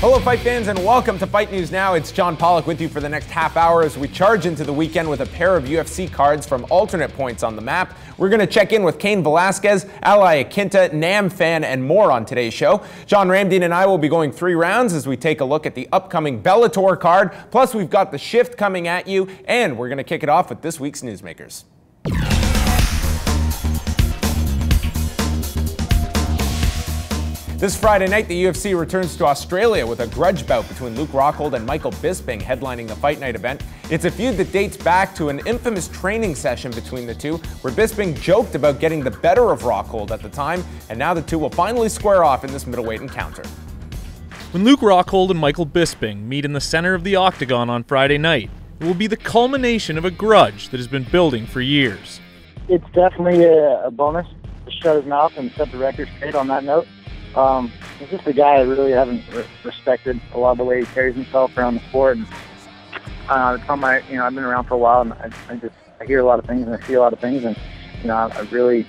Hello fight fans and welcome to Fight News Now. It's John Pollock with you for the next half hour as we charge into the weekend with a pair of UFC cards from alternate points on the map. We're going to check in with Cain Velasquez, Iaquinta, Nam Fan, and more on today's show. John Ramdeen and I will be going 3 rounds as we take a look at the upcoming Bellator card. Plus we've got the shift coming at you, and we're going to kick it off with this week's newsmakers. This Friday night, the UFC returns to Australia with a grudge bout between Luke Rockhold and Michael Bisping headlining the Fight Night event. It's a feud that dates back to an infamous training session between the two, where Bisping joked about getting the better of Rockhold at the time, and now the two will finally square off in this middleweight encounter. When Luke Rockhold and Michael Bisping meet in the center of the octagon on Friday night, it will be the culmination of a grudge that has been building for years. It's definitely a bonus to shut his mouth and set the record straight on that note. He's just a guy I really haven't respected a lot of the way he carries himself around the sport. And I've been around for a while, and I hear a lot of things and I see a lot of things, and I really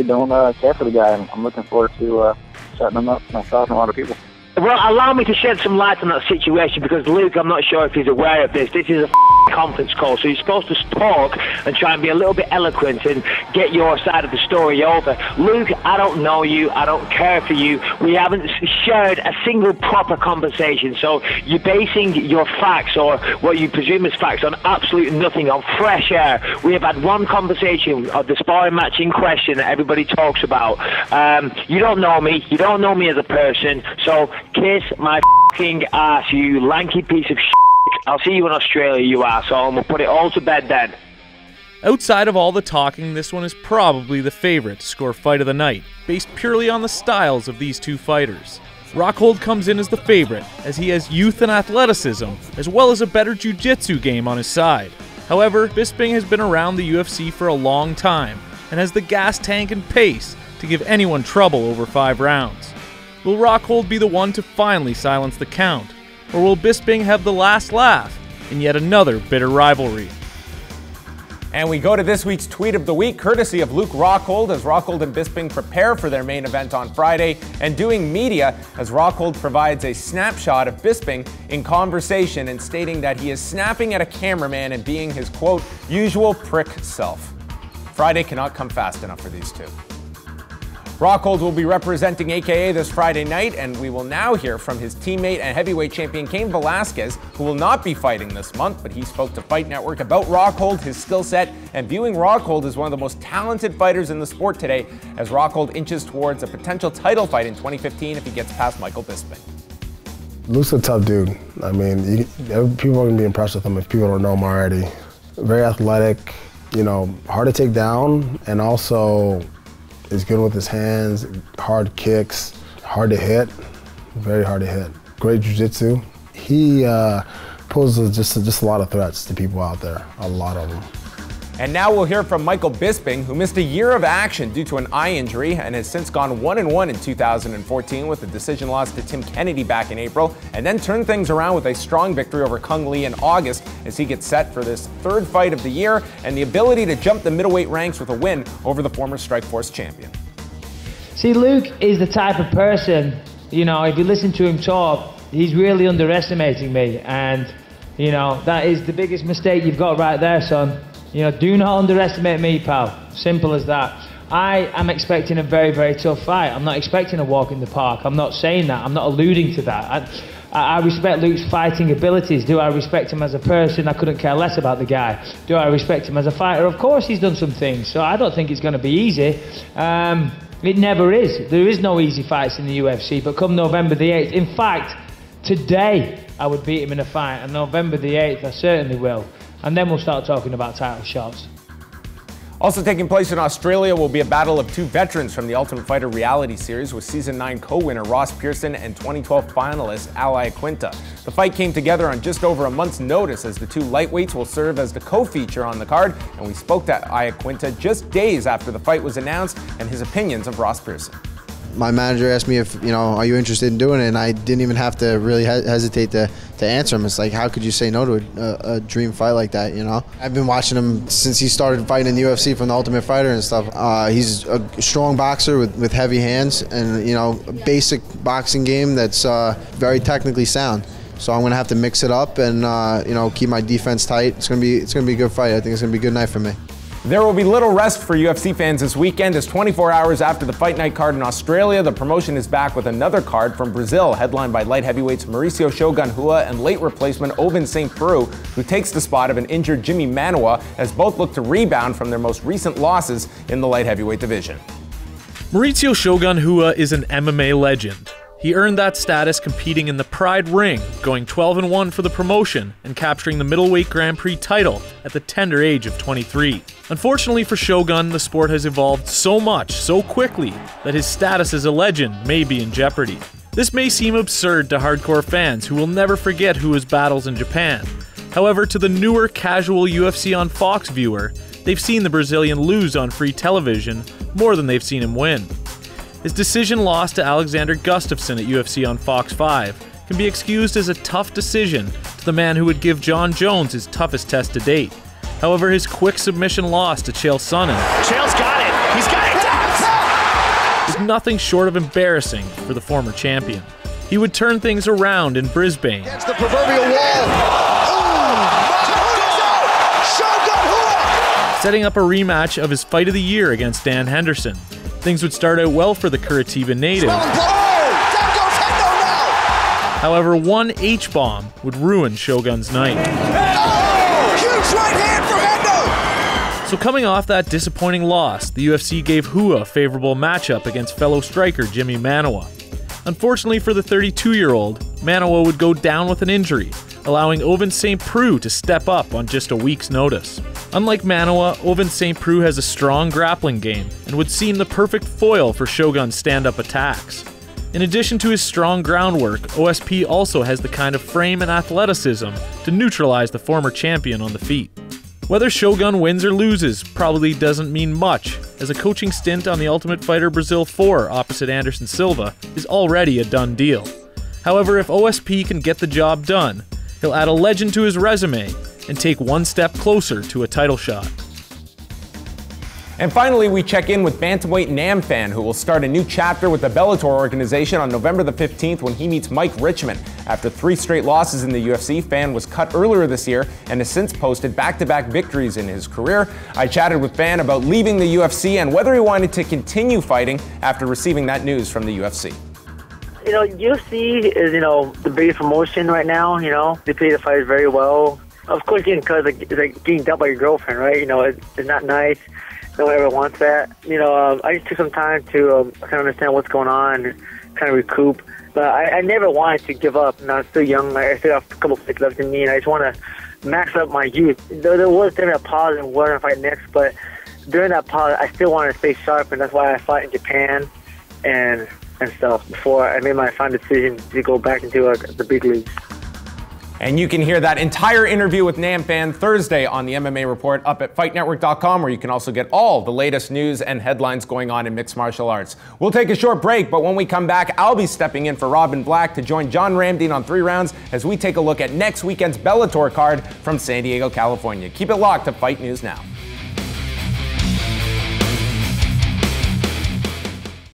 don't care for the guy. I'm looking forward to shutting him up myself and a lot of people. Well, allow me to shed some light on that situation, because Luke, I'm not sure if he's aware of this. This is a conference call, so you're supposed to talk and try and be a little bit eloquent and get your side of the story over. Luke, I don't know you. I don't care for you. We haven't shared a single proper conversation, so you're basing your facts, or what you presume is facts, on absolute nothing, on fresh air. We have had one conversation of the sparring match in question that everybody talks about. You don't know me. You don't know me as a person, so kiss my f***ing ass, you lanky piece of shit. I'll see you in Australia, you asshole, and we'll put it all to bed then. Outside of all the talking, this one is probably the favorite to score fight of the night, based purely on the styles of these two fighters. Rockhold comes in as the favorite, as he has youth and athleticism, as well as a better jiu-jitsu game on his side. However, Bisping has been around the UFC for a long time, and has the gas tank and pace to give anyone trouble over 5 rounds. Will Rockhold be the one to finally silence the count? Or will Bisping have the last laugh in yet another bitter rivalry? And we go to this week's Tweet of the Week, courtesy of Luke Rockhold, as Rockhold and Bisping prepare for their main event on Friday, and doing media as Rockhold provides a snapshot of Bisping in conversation and stating that he is snapping at a cameraman and being his, quote, usual prick self. Friday cannot come fast enough for these two. Rockhold will be representing AKA this Friday night, and we will now hear from his teammate and heavyweight champion Cain Velasquez, who will not be fighting this month, but he spoke to Fight Network about Rockhold, his skill set, and viewing Rockhold as one of the most talented fighters in the sport today, as Rockhold inches towards a potential title fight in 2015 if he gets past Michael Bisping. Luke's a tough dude. I mean, people are going to be impressed with him if people don't know him already. Very athletic, hard to take down, and also is good with his hands, hard kicks, hard to hit, very hard to hit. Great jiu-jitsu. He poses just a lot of threats to people out there, a lot of them. And now we'll hear from Michael Bisping, who missed a year of action due to an eye injury and has since gone 1-1 in 2014 with a decision loss to Tim Kennedy back in April, and then turned things around with a strong victory over Kung Lee in August as he gets set for this 3rd fight of the year and the ability to jump the middleweight ranks with a win over the former Strikeforce champion. See, Luke is the type of person, if you listen to him talk, he's really underestimating me, and, that is the biggest mistake you've got right there, son. Do not underestimate me, pal. Simple as that. I am expecting a very, very tough fight. I'm not expecting a walk in the park. I'm not saying that. I'm not alluding to that. I respect Luke's fighting abilities. Do I respect him as a person? I couldn't care less about the guy. Do I respect him as a fighter? Of course he's done some things. So I don't think it's going to be easy. It never is. There is no easy fights in the UFC. But come November the 8th, in fact, today I would beat him in a fight. And November the 8th, I certainly will. And then we'll start talking about title shots. Also taking place in Australia will be a battle of 2 veterans from the Ultimate Fighter reality series, with Season 9 co-winner Ross Pearson and 2012 finalist Iaquinta. The fight came together on just over a month's notice, as the 2 lightweights will serve as the co-feature on the card, and we spoke to Iaquinta just days after the fight was announced and his opinions of Ross Pearson. My manager asked me if, are you interested in doing it, and I didn't even have to really hesitate to answer him. It's like, how could you say no to a dream fight like that, you know? I've been watching him since he started fighting in the UFC from the Ultimate Fighter and stuff. He's a strong boxer with heavy hands and, you know, a basic boxing game that's very technically sound. So I'm going to have to mix it up and, you know, keep my defense tight. It's going to be a good fight. I think it's going to be a good night for me. There will be little rest for UFC fans this weekend, as 24 hours after the Fight Night card in Australia, the promotion is back with another card from Brazil, headlined by light heavyweights Mauricio Shogun Rua and late replacement Ovin St. Preux, who takes the spot of an injured Jimmy Manuwa, as both look to rebound from their most recent losses in the light heavyweight division. Mauricio Shogun Rua is an MMA legend. He earned that status competing in the Pride ring, going 12-1 for the promotion and capturing the middleweight Grand Prix title at the tender age of 23. Unfortunately for Shogun, the sport has evolved so much, so quickly, that his status as a legend may be in jeopardy. This may seem absurd to hardcore fans who will never forget Rua's battles in Japan. However, to the newer casual UFC on Fox viewer, they've seen the Brazilian lose on free television more than they've seen him win. His decision loss to Alexander Gustafsson at UFC on Fox 5 can be excused as a tough decision to the man who would give John Jones his toughest test to date. However, his quick submission loss to Chael Sonnen Chael's got it! He's got it! is nothing short of embarrassing for the former champion. He would turn things around in Brisbane, It's the proverbial wall! Shogun Rua! setting up a rematch of his fight of the year against Dan Henderson. Things would start out well for the Curitiba native. However, one H-bomb would ruin Shogun's night. Huge right hand from Endo! So coming off that disappointing loss, the UFC gave Rua a favorable matchup against fellow striker Jimmy Manuwa. Unfortunately for the 32-year-old, Manuwa would go down with an injury, allowing Ovin St. Preux to step up on just a week's notice. Unlike Manuwa, Ovin St. Preux has a strong grappling game and would seem the perfect foil for Shogun's stand-up attacks. In addition to his strong groundwork, OSP also has the kind of frame and athleticism to neutralize the former champion on the feet. Whether Shogun wins or loses probably doesn't mean much, as a coaching stint on the Ultimate Fighter Brazil 4 opposite Anderson Silva is already a done deal. However, if OSP can get the job done, he'll add a legend to his resume and take one step closer to a title shot. And finally, we check in with bantamweight Nam Phan, who will start a new chapter with the Bellator organization on November the 15th when he meets Mike Richmond. After 3 straight losses in the UFC, Phan was cut earlier this year and has since posted back-to-back victories in his career. I chatted with Phan about leaving the UFC and whether he wanted to continue fighting after receiving that news from the UFC. You know, UFC is, the biggest promotion right now, They pay the fighters very well. Of course, getting cut is like getting dumped by your girlfriend, right? It's not nice. No one ever wants that. I just took some time to kind of understand what's going on and kind of recoup. But I never wanted to give up. I'm still young. I still have a couple of fights left in me, and I just want to max up my youth. There was definitely a pause in where I fight next, but during that pause, I still wanted to stay sharp, and that's why I fought in Japan and stuff before I made my final decision to go back into the big leagues. And you can hear that entire interview with Nam Phan Thursday on the MMA Report up at FightNetwork.com, where you can also get all the latest news and headlines going on in mixed martial arts. We'll take a short break, but when we come back, I'll be stepping in for Robin Black to join John Ramdeen on 3 Rounds as we take a look at next weekend's Bellator card from San Diego, California. Keep it locked to Fight News Now.